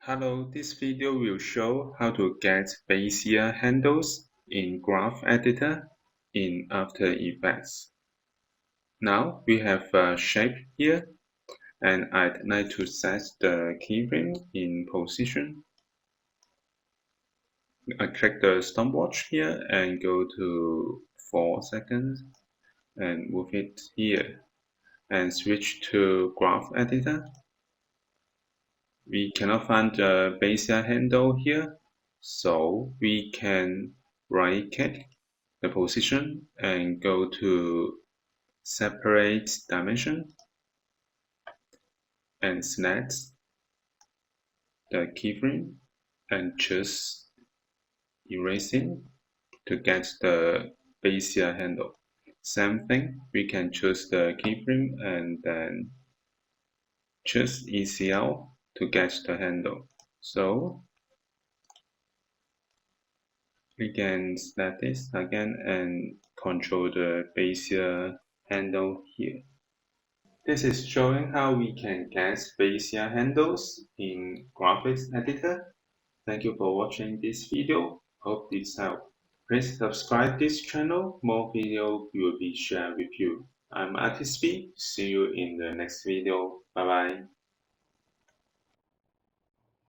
Hello, this video will show how to get Bezier handles in Graph Editor in After Effects. Now we have a shape here, and I'd like to set the keyframe in position. I click the stopwatch here and go to 4 seconds and move it here and switch to Graph Editor. We cannot find the Bezier handle here, so we can right-click the position and go to Separate Dimension and select the keyframe and choose Erasing to get the Bezier handle. Same thing, we can choose the keyframe and then choose ECL to get the handle. So we can select this again and control the Bezier handle here. This is showing how we can get Bezier handles in Graphics Editor. Thank you for watching this video. Hope this helped. Please subscribe this channel. More videos will be shared with you. I'm Artist B. See you in the next video. Bye bye.